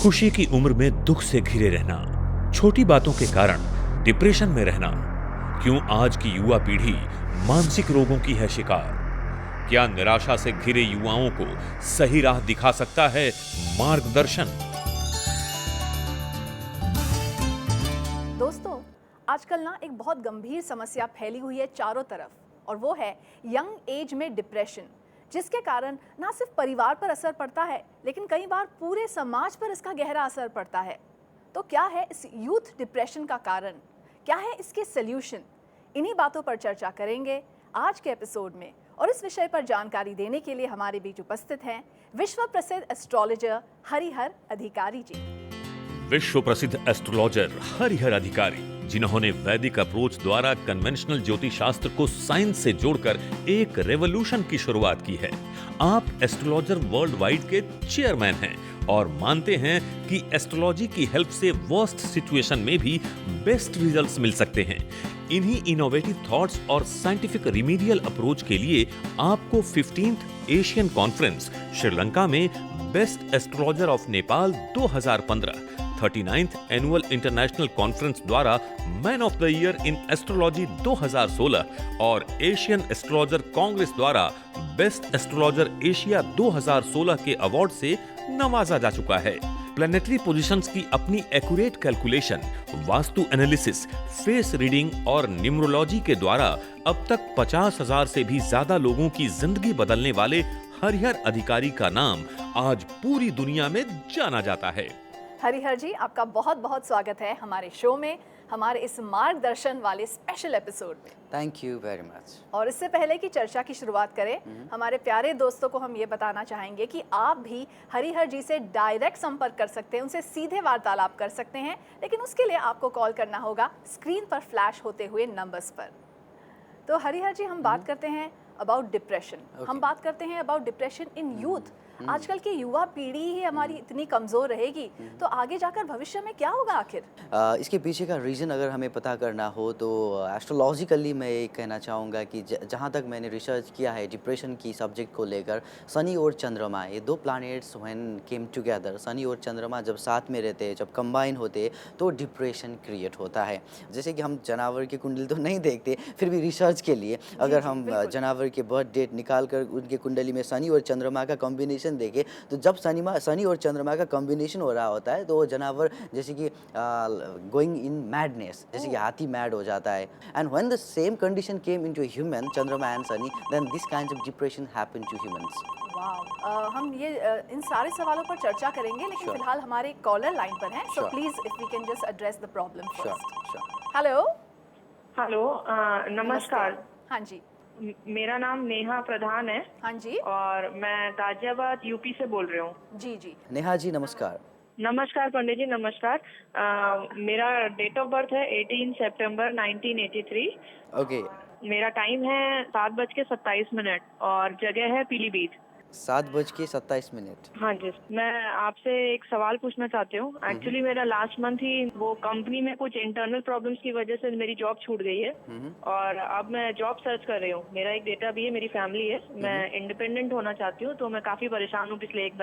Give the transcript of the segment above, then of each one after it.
खुशी की उम्र में दुख से घिरे रहना, छोटी बातों के कारण डिप्रेशन में रहना, क्यों आज की युवा पीढ़ी मानसिक रोगों की है शिकार? क्या निराशा से घिरे युवाओं को सही राह दिखा सकता है मार्गदर्शन? दोस्तों, आजकल ना एक बहुत गंभीर समस्या फैली हुई है चारों तरफ और वो है यंग एज में डिप्रेशन, जिसके कारण ना सिर्फ परिवार पर असर पड़ता है लेकिन कई बार पूरे समाज पर इसका गहरा असर पड़ता है। तो क्या है इस यूथ डिप्रेशन का कारण? क्या है इसके सॉल्यूशन? इन्हीं बातों पर चर्चा करेंगे आज के एपिसोड में और इस विषय पर जानकारी देने के लिए हमारे बीच उपस्थित हैं विश्व प्रसिद्ध एस्ट्रोलॉजर हरिहर अधिकारी जी। विश्व प्रसिद्ध एस्ट्रोलॉजर हरिहर अधिकारी, जिन्होंने वैदिक अप्रोच द्वारा कन्वेंशनल ज्योतिष शास्त्र को साइंस से जोड़कर एक रेवोल्यूशन की शुरुआत की है। आप एस्ट्रोलॉजर वर्ल्ड वाइड के चेयरमैन हैं और मानते हैं कि एस्ट्रोलॉजी की हेल्प से वर्स्ट सिचुएशन में भी बेस्ट रिजल्ट्स मिल सकते हैं। इन्हीं इनोवेटिव थॉट्स और साइंटिफिक रिमीडियल अप्रोच के लिए आपको 15th एशियन कॉन्फ्रेंस श्रीलंका में best astrologer of Nepal 2015, 39th annual international conference द्वारा man of the year in astrology 2016 और एशियन एस्ट्रोलॉजर कांग्रेस द्वारा बेस्ट एस्ट्रोलॉजर एशिया 2016 के अवार्ड से नवाजा जा चुका है। प्लैनेटरी पोजीशंस की अपनी accurate calculation, vastu analysis, face reading और न्यूमरोलॉजी के द्वारा अब तक 50,000 से भी ज्यादा लोगों की जिंदगी बदलने वाले हरिहर अधिकारी का नाम आज पूरी दुनिया में जाना जाता है। हरिहर जी, आपका बहुत बहुत स्वागत है हमारे शो में, हमारे इस मार्गदर्शन वाले स्पेशल एपिसोड में। Thank you very much. और इससे पहले कि चर्चा की शुरुआत करें, हमारे प्यारे दोस्तों को हम ये बताना चाहेंगे कि आप भी हरिहर जी से डायरेक्ट संपर्क कर सकते हैं, उनसे सीधे वार्तालाप कर सकते हैं, लेकिन उसके लिए आपको कॉल करना होगा स्क्रीन पर फ्लैश होते हुए नंबर्स पर। तो हरिहर जी, हम बात करते हैं अबाउट डिप्रेशन। हम बात करते हैं अबाउट डिप्रेशन इन यूथ। आजकल की युवा पीढ़ी ही हमारी इतनी कमज़ोर रहेगी तो आगे जाकर भविष्य में क्या होगा आखिर? इसके पीछे का रीज़न अगर हमें पता करना हो तो एस्ट्रोलॉजिकली मैं ये कहना चाहूँगा कि जहाँ तक मैंने रिसर्च किया है डिप्रेशन की सब्जेक्ट को लेकर, शनि और चंद्रमा, ये दो planets when came together, Shani और चंद्रमा जब साथ में रहते हैं, जब कंबाइन होते हैं तो डिप्रेशन क्रिएट होता है। जैसे कि हम जानवर की कुंडली तो नहीं देखते, फिर भी रिसर्च के लिए अगर हम जानवर के बर्थ डेट निकाल कर उनके कुंडली में शनि और चंद्रमा का कॉम्बिनेशन देखें तो जब शनि और चंद्रमा का कॉम्बिनेशन हो रहा होता है तो वो जानवर जैसे कि गोइंग इन मैडनेस, जैसे कि हाथी मैड हो जाता है। And when the same condition came into human, Chandrama and Shani, then this kinds of depression happen to humans. Wow, हम ये इन सारे सवालों पर चर्चा करेंगे, लेकिन फिलहाल हमारे कॉलर लाइन पर हैं, so please if we can just address the problem first. Hello hello, नमस्कार। हाँ जी। मेरा नाम नेहा प्रधान है। हाँ जी। और मैं गाजियाबाद यूपी से बोल रही हूँ। जी जी। नेहा जी नमस्कार। नमस्कार पंडित जी, नमस्कार। मेरा डेट ऑफ बर्थ है 18 सितंबर 1983। ओके। मेरा टाइम है 7:27 और जगह है पीलीभीत। 7:27। हाँ जी, मैं आपसे एक सवाल पूछना चाहती हूँ। एक्चुअली मेरा लास्ट मंथ ही वो कंपनी में कुछ इंटरनल प्रॉब्लम्स की वजह से मेरी जॉब छूट गई है और अब मैं जॉब सर्च कर रही हूँ। मेरा एक बेटा भी है, मेरी फैमिली है, मैं इंडिपेंडेंट होना चाहती हूँ, तो मैं काफ़ी परेशान हूँ पिछले 1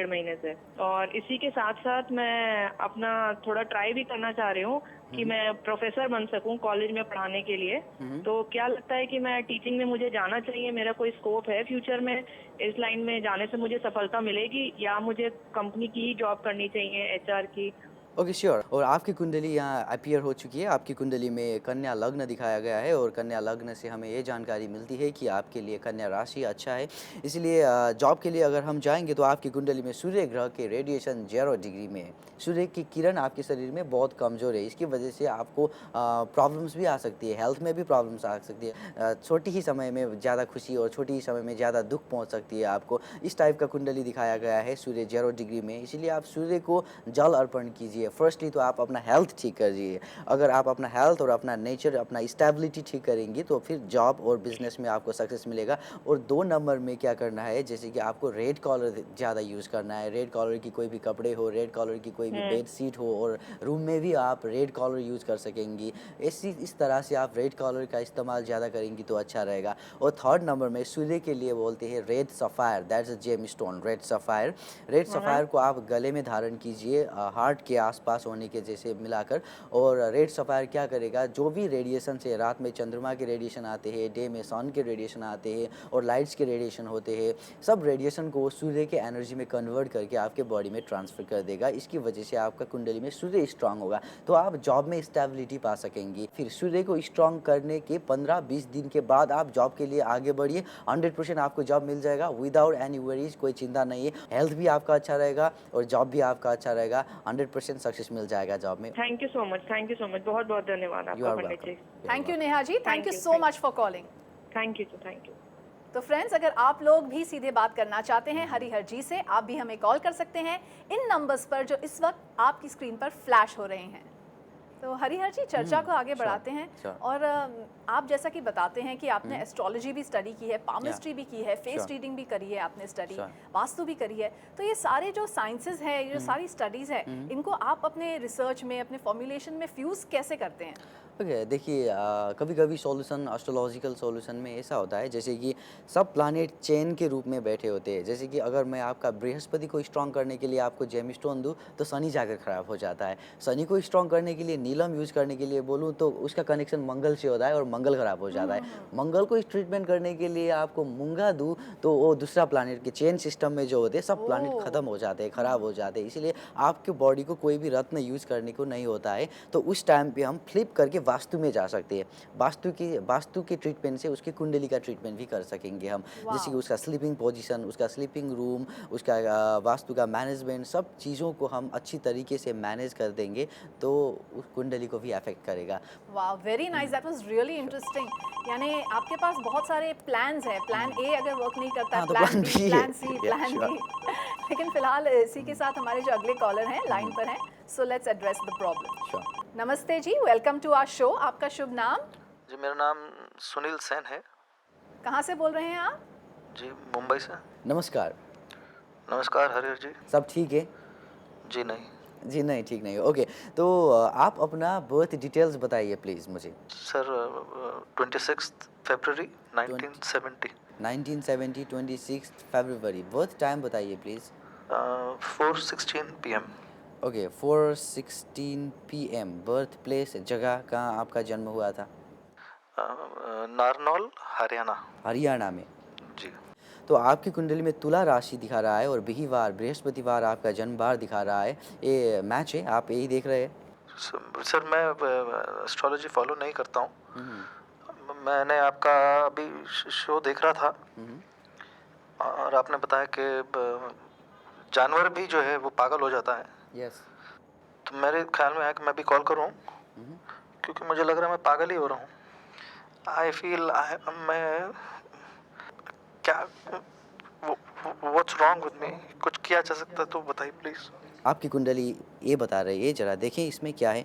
महीने से। और इसी के साथ साथ मैं अपना थोड़ा ट्राई भी करना चाह रही हूँ कि मैं प्रोफेसर बन सकूं कॉलेज में पढ़ाने के लिए। तो क्या लगता है कि मैं टीचिंग में मुझे जाना चाहिए? मेरा कोई स्कोप है फ्यूचर में इस लाइन में जाने से मुझे सफलता मिलेगी, या मुझे कंपनी की ही जॉब करनी चाहिए, एचआर की? Okay sure. और आपकी कुंडली यहाँ अपीयर हो चुकी है। आपकी कुंडली में कन्या लग्न दिखाया गया है और कन्या लग्न से हमें ये जानकारी मिलती है कि आपके लिए कन्या राशि अच्छा है। इसलिए जॉब के लिए अगर हम जाएंगे तो आपकी कुंडली में सूर्य ग्रह के रेडिएशन 0 डिग्री में है। सूर्य की किरण आपके शरीर में बहुत कमज़ोर है, इसकी वजह से आपको प्रॉब्लम्स भी आ सकती है, हेल्थ में भी प्रॉब्लम्स आ सकती है। छोटी ही समय में ज़्यादा खुशी और छोटी ही समय में ज़्यादा दुख पहुँच सकती है आपको। इस टाइप का कुंडली दिखाया गया है सूर्य 0 डिग्री में। इसलिए आप सूर्य को जल अर्पण कीजिए लिए फर्स्टली तो आप अपना हेल्थ ठीक करिए। अगर आप अपना हेल्थ और अपना नेचर, अपना स्टेबिलिटी ठीक करेंगी तो फिर जॉब और बिजनेस में आपको सक्सेस मिलेगा। और 2 नंबर में क्या करना है, जैसे कि आपको रेड कॉलर ज़्यादा यूज़ करना है। रेड कॉलर की कोई भी कपड़े हो, रेड कॉलर की कोई भी बेड शीट हो, और रूम में भी आप रेड कॉलर यूज़ कर सकेंगी। इस तरह से आप रेड कॉलर का इस्तेमाल ज़्यादा करेंगी तो अच्छा रहेगा। और थर्ड नंबर में सूर्य के लिए बोलते हैं red sapphire, that's a gem stone, red sapphire. Red sapphire को आप गले में धारण कीजिए, हार्ट के आसपास होने के जैसे मिलाकर। और रेड सफ़ायर क्या करेगा, जो भी रेडिएशन से, रात में चंद्रमा के रेडिएशन आते हैं, डे में सन के रेडिएशन आते हैं और लाइट्स के रेडिएशन होते हैं, सब रेडिएशन को सूर्य के एनर्जी में कन्वर्ट करके आपके बॉडी में ट्रांसफ़र कर देगा। इसकी वजह से आपका कुंडली में सूर्य स्ट्रांग होगा तो आप जॉब में स्टेबिलिटी पा सकेंगी। फिर सूर्य को स्ट्रांग करने के 15-20 दिन के बाद आप जॉब के लिए आगे बढ़िए। 100% आपको जॉब मिल जाएगा विदाउट एनी वरीज, कोई चिंता नहीं है। हेल्थ भी आपका अच्छा रहेगा और जॉब भी आपका अच्छा रहेगा। 100% सक्सेस मिल जाएगा जॉब में। थैंक यू सो मच, बहुत बहुत धन्यवाद You आपका are Pandit ji. welcome. Thank you Neha ji, thank you you, so thank much for calling. Thank you. तो फ्रेंड्स, अगर आप लोग भी सीधे बात करना चाहते हैं हरिहर जी से, आप भी हमें कॉल कर सकते हैं इन नंबर्स पर जो इस वक्त आपकी स्क्रीन पर फ्लैश हो रहे हैं। तो हरिहर जी, चर्चा को आगे बढ़ाते हैं। sure. और आप जैसा कि बताते हैं कि आपने एस्ट्रोलॉजी भी स्टडी की है, पामिस्ट्री भी की है, फेस Sure. रीडिंग भी करी है आपने स्टडी, Sure. वास्तु भी करी है। तो ये सारे जो साइंसेस हैं, ये जो सारी स्टडीज़ है, इनको आप अपने रिसर्च में, अपने फॉर्मुलेशन में फ्यूज़ कैसे करते हैं? ओके, देखिए कभी कभी सॉल्यूशन, एस्ट्रोलॉजिकल सॉल्यूशन में ऐसा होता है जैसे कि सब प्लानेट चेन के रूप में बैठे होते हैं। जैसे कि अगर मैं आपका बृहस्पति को स्ट्रॉन्ग करने के लिए आपको जेम स्टोन दूँ तो शनि जाकर ख़राब हो जाता है। शनि को स्ट्रॉन्ग करने के लिए नीलम यूज़ करने के लिए बोलूँ तो उसका कनेक्शन मंगल से होता है और मंगल ख़राब हो जाता है। मंगल को ट्रीटमेंट करने के लिए आपको मूंगा दूँ तो वो दूसरा प्लानेट के चेन सिस्टम में जो होते हैं सब प्लानेट ख़त्म हो जाते हैं, ख़राब हो जाते हैं। इसीलिए आपके बॉडी को कोई भी रत्न यूज़ करने को नहीं होता है। तो उस टाइम पे हम फ्लिप करके वास्तु में जा सकते हैं। वास्तु के ट्रीटमेंट से उसकी कुंडली का ट्रीटमेंट भी कर सकेंगे हम। जैसे कि उसका स्लीपिंग पोजीशन, उसका स्लीपिंग रूम, उसका वास्तु का मैनेजमेंट, सब चीज़ों को हम अच्छी तरीके से मैनेज कर देंगे तो उस कुंडली को भी अफेक्ट करेगा। वाह, very nice, that was really interesting. यानी आपके पास बहुत सारे प्लान्स हैं। प्लान ए अगर वर्क नहीं करता है, हाँ, तो प्लान plan बी, B है। Plan C, Yeah, plan sure. D. लेकिन फिलहाल इसी के साथ हमारे जो अगले कॉलर हैं लाइन पर हैं, so let's address the problem. Sure. नमस्ते जी, वेलकम टू आवर शो। आपका शुभ नाम? जी मेरा नाम सुनील सेन है। कहाँ से बोल रहे हैं आप? जी मुंबई से। नमस्कार। नमस्कार हरिहर जी। सब ठीक है? जी नहीं। जी नहीं, ठीक नहीं। ओके, तो आप अपना बर्थ डिटेल्स बताइए प्लीज़ मुझे। सर 26 फरवरी 1970। 1970, 26 फरवरी। बर्थ टाइम बताइए please. 4:16 PM। Okay, 4:16 PM। Birth place, जगह कहाँ आपका जन्म हुआ था? नारनौल हरियाणा। हरियाणा में। जी तो आपकी कुंडली में तुला राशि दिखा रहा है और बिहीवार, बृहस्पतिवार आपका जन्म बार दिखा रहा है। ये मैच है, आप यही देख रहे हैं? सर मैं एस्ट्रोलॉजी फॉलो नहीं करता हूँ। मैंने आपका अभी शो देख रहा था और आपने बताया कि जानवर भी जो है वो पागल हो जाता है। यस। तो मेरे ख्याल में आया कि मैं भी कॉल करूं क्योंकि मुझे लग रहा है मैं पागल ही हो रहा हूं। आई फील मैं क्या व्हाट्स रॉन्ग विद मी, कुछ किया जा सकता तो बताइए प्लीज। आपकी कुंडली ये बता रही है, जरा देखें इसमें क्या है।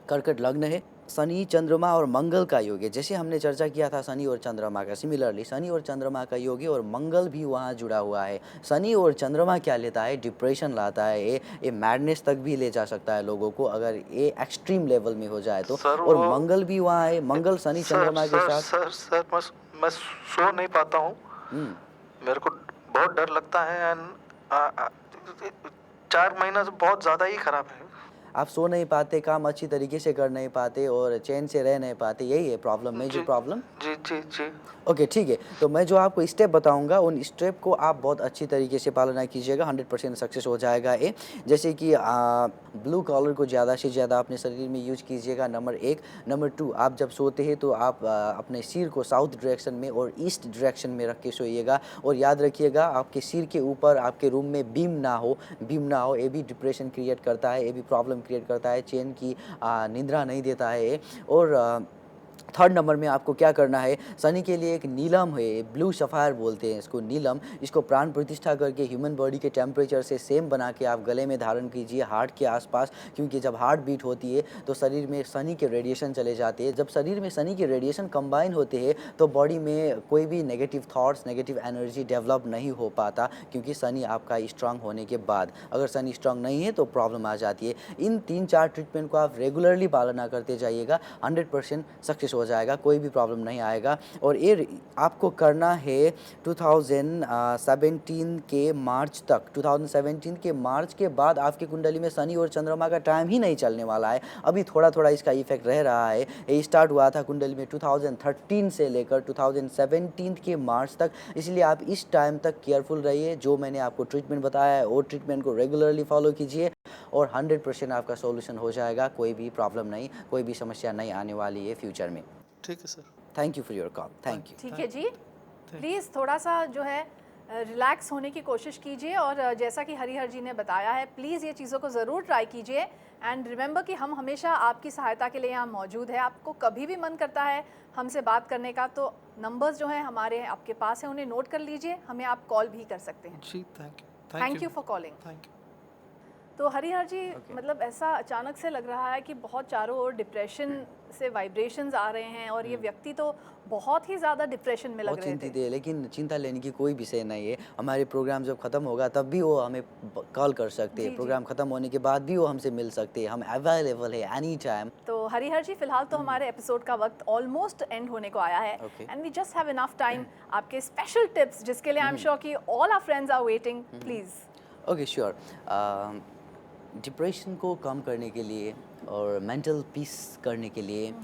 कर्कट लग्न है, शनि, चंद्रमा और मंगल का योग है। जैसे हमने चर्चा किया था शनि और चंद्रमा का, सिमिलरली शनि और चंद्रमा का योग है और मंगल भी वहाँ जुड़ा हुआ है। शनि और चंद्रमा क्या लेता है? डिप्रेशन लाता है। ये मैडनेस तक भी ले जा सकता है लोगों को अगर ये एक्सट्रीम लेवल में हो जाए तो। और मंगल भी वहाँ है, मंगल शनि चंद्रमा के साथ। सर मैं सो नहीं पाता हूँ, मेरे को बहुत डर लगता है। 4 महीना से बहुत ज़्यादा ही खराब है। आप सो नहीं पाते, काम अच्छी तरीके से कर नहीं पाते और चैन से रह नहीं पाते, यही है प्रॉब्लम, मेजर प्रॉब्लम। जी जी जी। ओके, ठीक है। तो मैं जो आपको स्टेप बताऊंगा उन स्टेप को आप बहुत अच्छी तरीके से पालना कीजिएगा, 100% सक्सेस हो जाएगा ये। जैसे कि ब्लू कलर को ज़्यादा से ज़्यादा अपने शरीर में यूज कीजिएगा, नंबर 1। नंबर 2, आप जब सोते हैं तो आप अपने सिर को साउथ डायरेक्शन में और ईस्ट डायरेक्शन में रख के सोइएगा। और याद रखिएगा आपके सिर के ऊपर आपके रूम में बीम ना हो, ये भी डिप्रेशन क्रिएट करता है, ये भी प्रॉब्लम क्रिएट करता है, चैन की निद्रा नहीं देता है। और थर्ड नंबर में आपको क्या करना है, शनि के लिए एक नीलम है, ब्लू सफ़ायर बोलते हैं इसको, नीलम, इसको प्राण प्रतिष्ठा करके ह्यूमन बॉडी के टेम्परेचर से सेम बना के आप गले में धारण कीजिए, हार्ट के आसपास, क्योंकि जब हार्ट बीट होती है तो शरीर में शनि के रेडिएशन चले जाते हैं। जब शरीर में शनि के रेडिएशन कंबाइन होते हैं तो बॉडी में कोई भी negative thoughts, negative energy develop नहीं हो पाता, क्योंकि शनि आपका स्ट्रांग होने के बाद, अगर शनि स्ट्रांग नहीं है तो प्रॉब्लम आ जाती है। इन 3-4 ट्रीटमेंट को आप रेगुलरली पालना करते जाइएगा, 100% सक्सेस हो जाएगा, कोई भी प्रॉब्लम नहीं आएगा। और ये आपको करना है 2017 के मार्च तक। 2017 के मार्च के बाद आपकी कुंडली में शनि और चंद्रमा का टाइम ही नहीं चलने वाला है, अभी थोड़ा थोड़ा इसका इफेक्ट रह रहा है। ये स्टार्ट हुआ था कुंडली में 2013 से लेकर 2017 के मार्च तक, इसलिए आप इस टाइम तक केयरफुल रहिए। जो मैंने आपको ट्रीटमेंट बताया है वो ट्रीटमेंट को रेगुलरली फॉलो कीजिए और 100% आपका सॉल्यूशन हो जाएगा, कोई भी प्रॉब्लम नहीं, कोई भी समस्या नहीं आने वाली है फ्यूचर में। ठीक है sir. Thank you for your call. Thank you. ठीक है जी, प्लीज़ थोड़ा सा जो है रिलैक्स होने की कोशिश कीजिए, और जैसा कि हरिहर जी ने बताया है, प्लीज़ ये चीज़ों को ज़रूर ट्राई कीजिए। एंड रिमेंबर कि हम हमेशा आपकी सहायता के लिए यहाँ मौजूद है। आपको कभी भी मन करता है हमसे बात करने का तो नंबर्स जो हैं हमारे आपके पास हैं, उन्हें नोट कर लीजिए, हमें आप कॉल भी कर सकते हैं। जी thank you. Thank you for calling. Thank you. तो हरिहर जी मतलब ऐसा अचानक से लग रहा है कि बहुत चारों ओर डिप्रेशन से वाइब्रेशंस आ रहे हैं, और ये व्यक्ति तो बहुत ही ज़्यादा डिप्रेशन में लग बहुत रहे चिंतित थे। है, लेकिन चिंता लेने की कोई विषय नहीं है। हमारे प्रोग्राम जब ख़त्म होगा तब भी वो हमें कॉल कर सकते हैं, जी, प्रोग्राम ख़त्म होने के बाद भी वो हमसे मिल सकते हैं, हम अवेलेबल है एनी टाइम। तो हरिहर जी फिलहाल तो हमारे एपिसोड का वक्त ऑलमोस्ट एंड होने को आया है, Okay. And we just have enough time आपके स्पेशल टिप्स जिसके लिए आई एम श्योर कि all our friends are waiting, please. Okay sure. Depression को कम करने के लिए और मेंटल पीस करने के लिए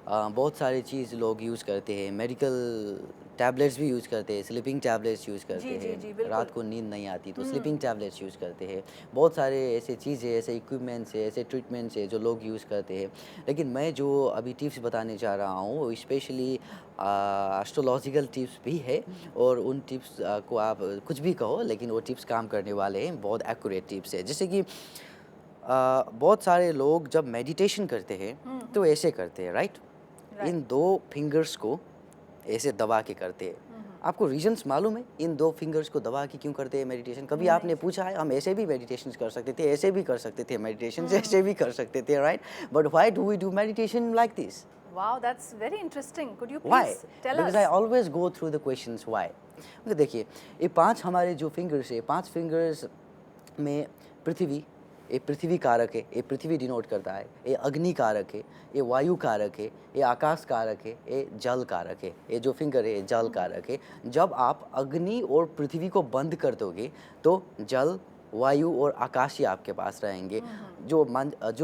बहुत सारे चीज़ लोग यूज़ करते हैं। मेडिकल टैबलेट्स भी यूज़ करते हैं, स्लीपिंग टैबलेट्स यूज़ करते जी, हैं। बिल्कुल। रात को नींद नहीं आती तो स्लीपिंग टैबलेट्स यूज़ करते हैं। बहुत सारे ऐसे चीज़ें, ऐसे इक्विपमेंट्स है, ऐसे ट्रीटमेंट्स है जो लोग यूज़ करते हैं। लेकिन मैं जो अभी टिप्स बताने जा रहा हूँ वो स्पेशली एस्ट्रोलॉजिकल टिप्स भी है, और उन टिप्स को आप कुछ भी कहो लेकिन वो टिप्स काम करने वाले हैं, बहुत एक्यूरेट टिप्स है। जैसे कि बहुत सारे लोग जब मेडिटेशन करते हैं तो ऐसे करते हैं, राइट? इन 2 फिंगर्स को ऐसे दबा के करते हैं। आपको रीजंस मालूम है इन 2 फिंगर्स को दबा के क्यों करते हैं मेडिटेशन? कभी आपने पूछा है? हम ऐसे भी मेडिटेशन कर सकते थे, ऐसे भी कर सकते थे मेडिटेशन, ऐसे भी कर सकते थे, right? But why do we do meditation like this? Wow, that's very interesting. Could you Why? please tell Because us? I always go through the questions why. मतलब देखिए, ये 5 हमारे जो फिंगर्स है, 5 फिंगर्स में पृथ्वी, ये पृथ्वी कारक है, ये पृथ्वी डिनोट करता है, ये अग्नि कारक है, ये वायु कारक है, ये आकाश कारक है, ये जल कारक है। ये जो फिंगर है ये जल कारक है। जब आप अग्नि और पृथ्वी को बंद कर दोगे तो जल, वायु और आकाश ही आपके पास रहेंगे। जो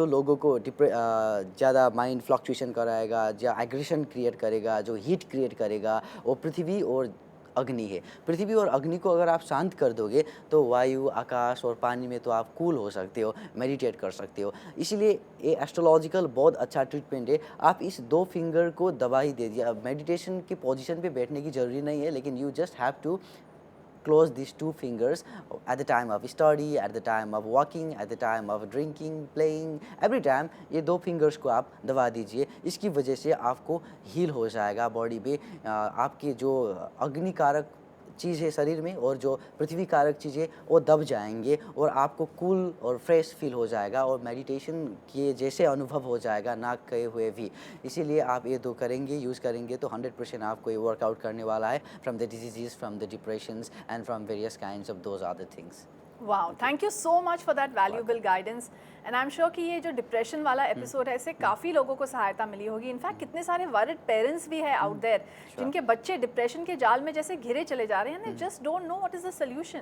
लोगों को ज़्यादा माइंड फ्लक्चुएशन कराएगा, या एग्रेशन क्रिएट करेगा, जो हीट क्रिएट करेगा, वो पृथ्वी और अग्नि है। पृथ्वी और अग्नि को अगर आप शांत कर दोगे तो वायु, आकाश और पानी में तो आप कूल हो सकते हो, मेडिटेट कर सकते हो। इसलिए ये एस्ट्रोलॉजिकल बहुत अच्छा ट्रीटमेंट है। आप इस 2 फिंगर को दबा ही दे दिया। मेडिटेशन की पोजीशन पे बैठने की ज़रूरी नहीं है, लेकिन you just have to close these 2 fingers at the time of study, at the time of walking, at the time of drinking, playing, every time ये 2 fingers को आप दबा दीजिए। इसकी वजह से आपको हील हो जाएगा बॉडी पे। आपके जो अग्नि कारक चीज़ है शरीर में और जो पृथ्वी कारक चीज़ें वो दब जाएंगे और आपको कूल और फ्रेश फील हो जाएगा और मेडिटेशन किए जैसे अनुभव हो जाएगा ना कहे हुए भी। इसीलिए आप ये 2 करेंगे, यूज़ करेंगे तो 100% आपको ये वर्कआउट करने वाला है from the disease, from the depressions and from various kinds of those other things. Wow, thank you so much for that valuable guidance, and I am sure कि ये जो डिप्रेशन वाला एपिसोड है इससे काफ़ी लोगों को सहायता मिली होगी। इनफैक्ट कितने सारे वरिड पेरेंट्स भी है आउट देयर जिनके बच्चे डिप्रेशन के जाल में जैसे घिरे चले जा रहे हैं, they just don't know what is the solution.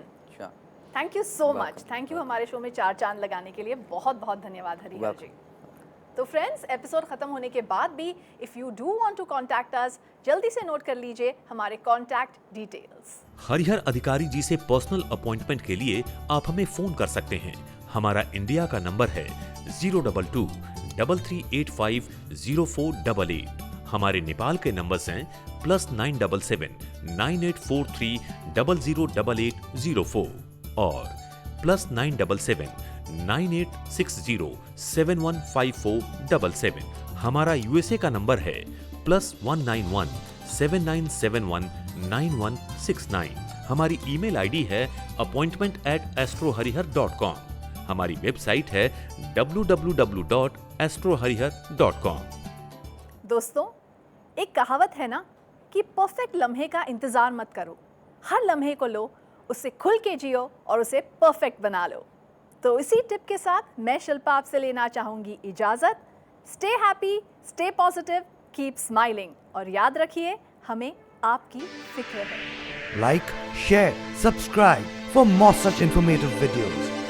Thank you so much, thank you हमारे शो में 4 चांद लगाने के लिए। बहुत बहुत धन्यवाद हरिहर जी। तो फ्रेंड्स, एपिसोड खत्म होने के बाद भी if you do want to contact us, जल्दी से नोट कर लीजिए हमारे कॉन्टैक्ट डिटेल्स। हरिहर अधिकारी जी से पर्सनल अपॉइंटमेंट के लिए आप हमें फोन कर सकते हैं। हमारा इंडिया का नंबर है 022-3385-0488। हमारे नेपाल के नंबर्स हैं +977 9843 008804 और +977 9860 715477। हमारा यूएसए का नंबर है +191 7971 9169। हमारी ईमेल आईडी है appointment@astroharihar.com। हमारी वेबसाइट है www.astroharihar.com। दोस्तों, एक कहावत है ना कि परफेक्ट लम्हे का इंतजार मत करो, हर लम्हे को लो, उसे खुल के जियो और उसे परफेक्ट बना लो। तो इसी टिप के साथ मैं शिल्पा आपसे लेना चाहूंगी इजाजत। Stay happy, stay positive, keep smiling और याद रखिए हमें आपकी फिक्र है। Like, share, subscribe for more such informative videos.